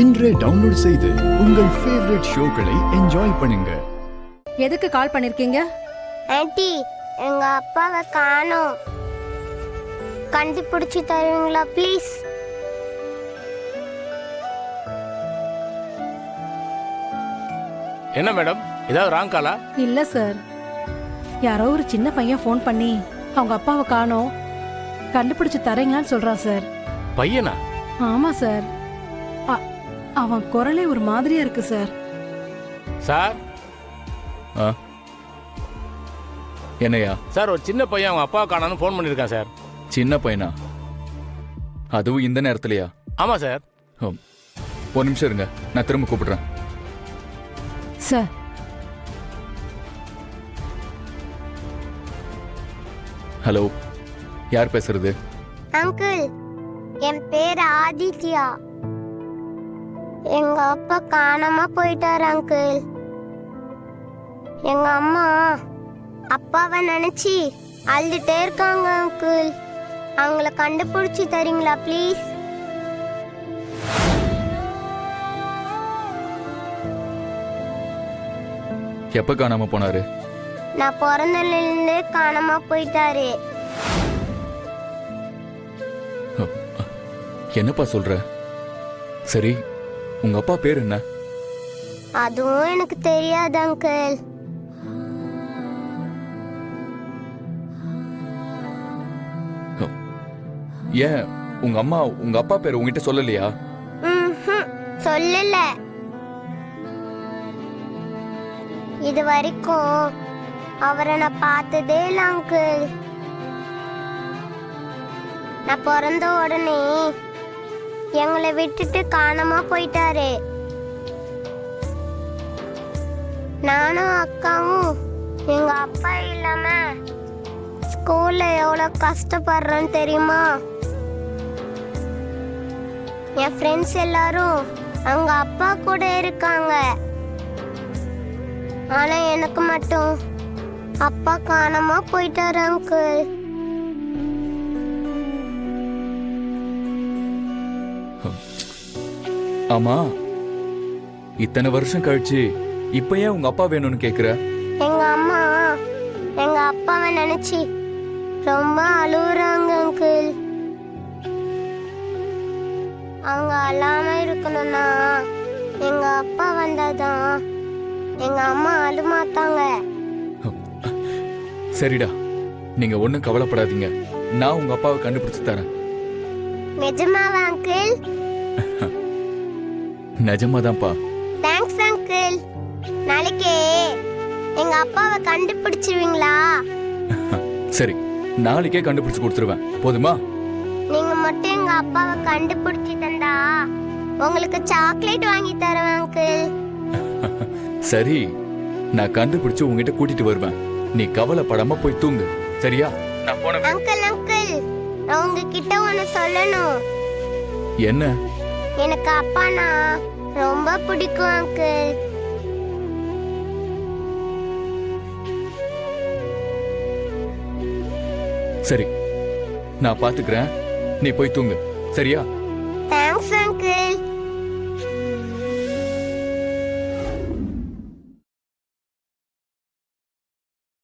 இன்றே டவுன்லோட் செய்து உங்கள் ஃபேவரட் ஷோக்களை என்ஜாய் பண்ணுங்க. எதுக்கு கால் பண்ணிருக்கீங்க? ஆன்ட்டி, எங்க அப்பாவை காணோம். கண்டுபிடிச்சு தருவீங்களா ப்ளீஸ்? என்ன மேடம், ஏதாவது ராங் காலா? இல்ல சார், யாரோ ஒரு சின்ன பையன் ஃபோன் பண்ணி அவங்க அப்பாவை காணோம், கண்டுபிடிச்சு தரீங்களான்னு சொல்றான் சார். பையனா? ஆமா சார், அவன் குரலே ஒரு மாதிரியா இருக்கு சார். சார் என்னையா? சார், ஒரு சின்ன பையன் அவங்க அப்பா காணான்னு ஃபோன் பண்ணியிருக்கான் சார். சின்ன பையனா? அதுவும் இந்த நேரத்துலயா? ஆமாம் சார். ஒரு நிமிஷம் இருங்க, நான் திரும்ப கூப்பிடுறேன். சார், ஹலோ, யார் பேசுறது? அங்கிள், என் பேர் ஆதித்யா. எங்க அப்பா காணாம போயிட்டாரு அங்கிள். எங்க அம்மா அப்பாவை நினைச்சு அழுதுட்டே இருக்காங்க அங்கிள். அவங்கள கண்டுபிடிச்சி தரீங்களா ப்ளீஸ்? எப்ப காணாம போனாரு? நான் பிறந்ததுலேருந்து காணாம போயிட்டாரு. என்னப்பா சொல்ற? சரி, உங்க அப்பா பேர் என்ன? அதுவும் எனக்கு தெரியாது அங்கிள். ஏன் உங்க அம்மா உங்க அப்பா பேர் உங்ககிட்ட சொல்லலையா? சொல்லல. இது வரைக்கும் அவரை நான் பார்த்ததே இல்லை அங்கிள். நான் பிறந்த உடனே எங்களை விட்டுட்டு காணாம போயிட்டாரு. நானும் அக்காவும் எங்க அப்பா இல்லாம ஸ்கூல்ல எவ்வளவு கஷ்டப்படுறோன்னு தெரியுமா? என் ஃப்ரெண்ட்ஸ் எல்லாரும் அவங்க அப்பா கூட இருக்காங்க. ஆனா எனக்கு மட்டும் அப்பா காணாம போயிட்டாரு அங்கிள். ஆமா, இத்தனை வருஷம் கழிச்சு இப்ப ஏன் உங்க அப்பா வேணும்னு கேக்குற? எங்க அம்மா எங்க அப்பாவை நினைச்சு ரொம்ப அழுகுறாங்க அங்கிள். அவங்க அழாம இருக்கணும்னா எங்க அப்பா வந்தாதான் எங்க அம்மா அழுமாட்டாங்க. சரிடா, நீங்க ஒண்ணும் கவலைப்படாதீங்க, நான் உங்க அப்பாவை கண்டுபிடிச்சு தரேன். நிஜமாவா அங்கிள்? நிஜமாதான்ப்பா. Thanks uncle. நாளைக்கே எங்க அப்பாவை கண்டுபிடிச்சிருவீங்களா? சரி, நாளைக்கே கண்டுபிடிச்சு கொடுத்துருவேன், போதுமா? நீங்க மட்டும் எங்க அப்பாவை கண்டுபிடிச்சி தந்தா உங்களுக்கு சாக்லேட் வாங்கி தருவேன் அங்கிள். சரி, நான் கண்டுபிடிச்சு உங்ககிட்ட கூட்டிட்டு வருவேன். நீ கவலைப்படாம போய் தூங்கு, சரியா? நான் போன அங்கிள் அங்கிள், நான் உங்ககிட்ட ஒன்னு சொல்லணும். என்ன? எனக்கு அப்பானா ரொம்ப பிடிக்கும் அங்கிள். சரி, நான் பாத்துக்கிறேன், நீ போய் தூங்கு, சரியா?